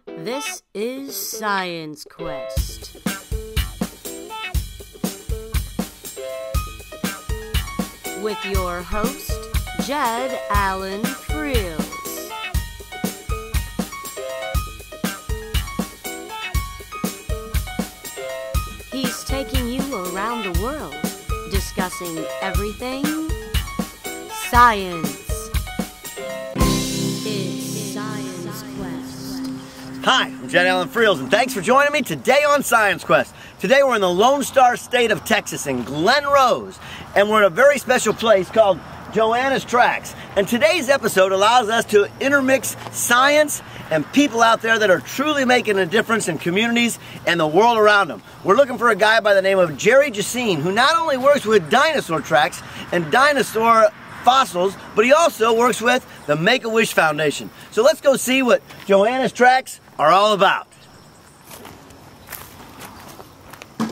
This is Science Quest. With your host, Jed Allen Freels. He's taking you around the world, discussing everything science. It's Science Quest. Hi, I'm Jed Allen Freels, and thanks for joining me today on Science Quest. Today we're in the Lone Star State of Texas in Glen Rose, and we're in a very special place called Joanna's Tracks. And today's episode allows us to intermix science and people out there that are truly making a difference in communities and the world around them. We're looking for a guy by the name of Jerry Jacine, who not only works with DinosaurTracks and dinosaur fossils, but he also works with the Make-A-Wish Foundation. So let's go see what Joanna's Tracks are all about.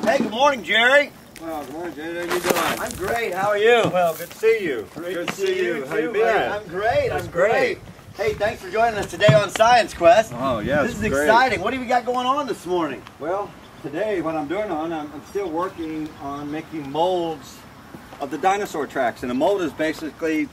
Hey, good morning, Jerry. Well, good morning, Jay. How you doing? I'm great. How are you? Well, good to see you. Good to see you. How you too, been? buddy. I'm great. That's I'm great. Hey, thanks for joining us today on Science Quest. Oh, yeah. This is exciting. What have you got going on this morning? Well, today what I'm doing I'm still working on making molds of the dinosaur tracks, and a mold is basically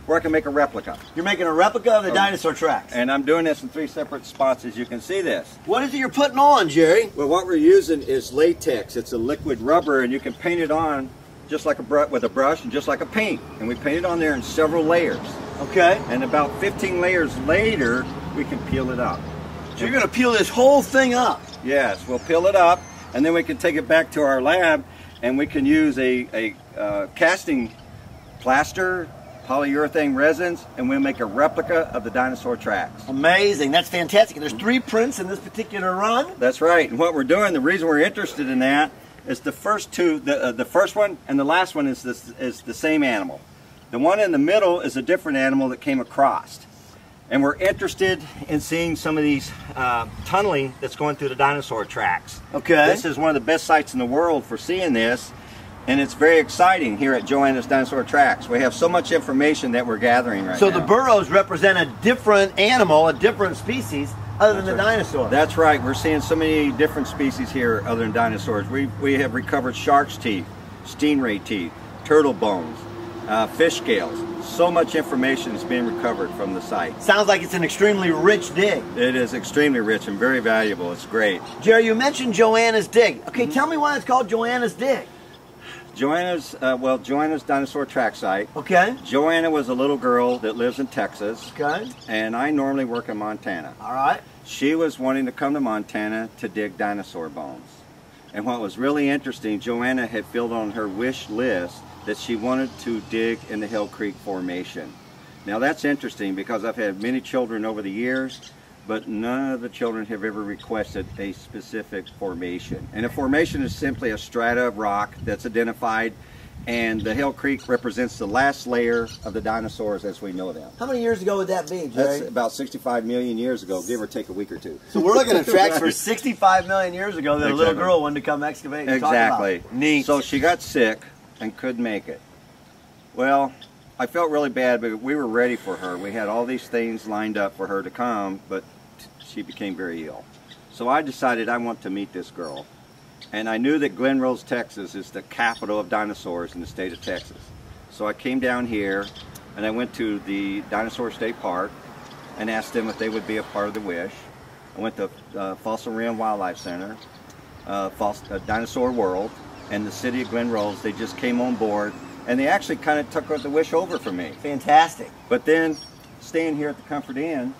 where I can make a replica. You're making a replica of the dinosaur tracks. And I'm doing this in 3 separate spots, as you can see this. What is it you're putting on, Jerry? Well, what we're using is latex. It's a liquid rubber, and you can paint it on just like with a brush and just like a paint. And we paint it on there in several layers. Okay. And about 15 layers later, we can peel it up. So you're going to peel this whole thing up? Yes, we'll peel it up, and then we can take it back to our lab, and we can use a casting plaster, polyurethane resins, and we'll make a replica of the dinosaur tracks. Amazing. That's fantastic. And there's 3 prints in this particular run? That's right. And what we're doing, the reason we're interested in that is the first two, the first one and the last one is the same animal. The one in the middle is a different animal that came across. And we're interested in seeing some of these tunneling that's going through the dinosaur tracks. Okay. This is one of the best sites in the world for seeing this. And it's very exciting here at Joanna's Dinosaur Tracks. We have so much information that we're gathering right now. So the burrows represent a different animal, a different species, other than the dinosaur. That's right. We're seeing so many different species here other than dinosaurs. We have recovered shark's teeth, stingray teeth, turtle bones, fish scales. So much information is being recovered from the site. Sounds like it's an extremely rich dig. It is extremely rich and very valuable. It's great. Jerry, you mentioned Joanna's Dig. Okay, tell me why it's called Joanna's Dig. Joanna's Dinosaur Track site. Okay. Joanna was a little girl that lives in Texas. Okay. And I normally work in Montana. All right. She was wanting to come to Montana to dig dinosaur bones. And what was really interesting, Joanna had filled on her wish list that she wanted to dig in the Hill Creek Formation. Now that's interesting because I've had many children over the years, but none of the children have ever requested a specific formation. And a formation is simply a strata of rock that's identified, and the Hill Creek represents the last layer of the dinosaurs as we know them. How many years ago would that be, Jerry? That's about 65 million years ago, give or take a week or two. So we're looking at tracks for 65 million years ago that a little Exactly. girl wanted to come excavate and Exactly. talk about. Neat. So she got sick and couldn't make it. Well, I felt really bad, but we were ready for her. We had all these things lined up for her to come, but she became very ill. So I decided I want to meet this girl. And I knew that Glen Rose, Texas is the capital of dinosaurs in the state of Texas. So I came down here and I went to the Dinosaur State Park and asked them if they would be a part of the wish. I went to Fossil Rim Wildlife Center, Dinosaur World, and the city of Glen Rose. They just came on board and they actually kind of took the wish over from me. Fantastic. But then, staying here at the Comfort Inn,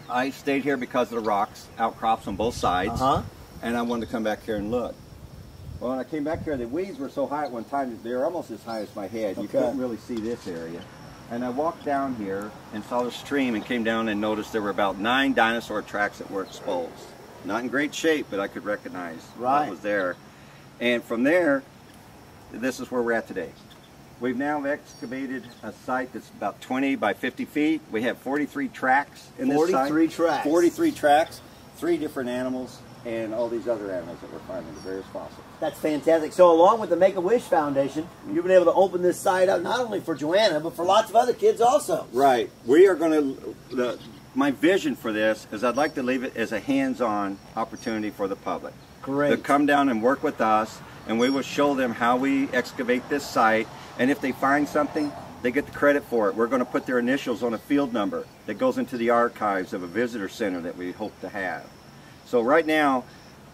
I stayed here because of the rocks, outcrops on both sides, and I wanted to come back here and look. Well, when I came back here, the weeds were so high at one time, they were almost as high as my head. You couldn't really see this area. And I walked down here and saw the stream and came down and noticed there were about 9 dinosaur tracks that were exposed. Not in great shape, but I could recognize what was there. And from there, this is where we're at today. We've now excavated a site that's about 20 by 50 feet. We have 43 tracks in this site. 43 tracks. 43 tracks, 3 different animals, and all these other animals that we're finding, the various fossils. That's fantastic. So along with the Make-A-Wish Foundation, you've been able to open this site up not only for Joanna, but for lots of other kids also. Right. We are going to, my vision for this is I'd like to leave it as a hands-on opportunity for the public. Great. To come down and work with us, and we will show them how we excavate this site, and if they find something, they get the credit for it. We're going to put their initials on a field number that goes into the archives of a visitor center that we hope to have. So right now,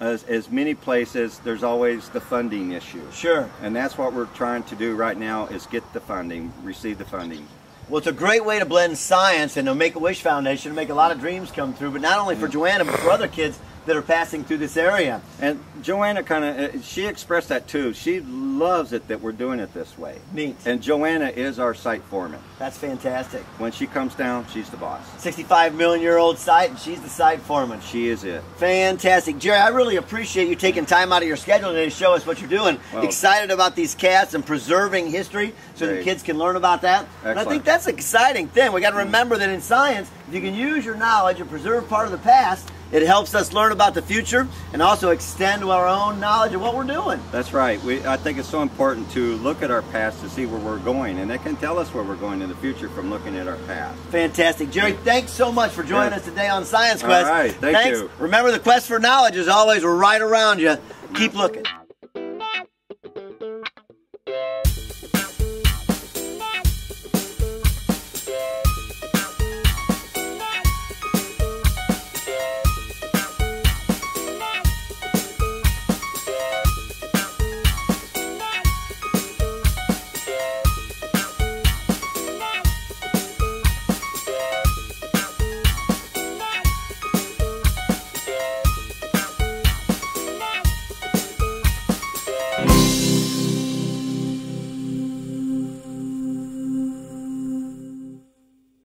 as many places, there's always the funding issue. Sure. And that's what we're trying to do right now, is get the funding, receive the funding. Well, it's a great way to blend science and the Make-A-Wish Foundation to make a lot of dreams come true, but not only for Joanna, but for other kids that are passing through this area. And Joanna she expressed that too. She loves it that we're doing it this way. Neat. And Joanna is our site foreman. That's fantastic. When she comes down, she's the boss. 65 million year old site, and she's the site foreman. She is it. Fantastic. Jerry, I really appreciate you taking time out of your schedule today to show us what you're doing. Well, excited about these cats and preserving history so the kids can learn about that. And I think that's an exciting thing. We got to remember that in science, if you can use your knowledge and preserve part of the past, it helps us learn about the future and also extend our own knowledge of what we're doing. That's right. I think it's so important to look at our past to see where we're going, and it can tell us where we're going in the future from looking at our past. Fantastic. Jerry, thanks so much for joining us today on Science Quest. All right, thanks. Remember, the quest for knowledge is always right around you. Keep looking.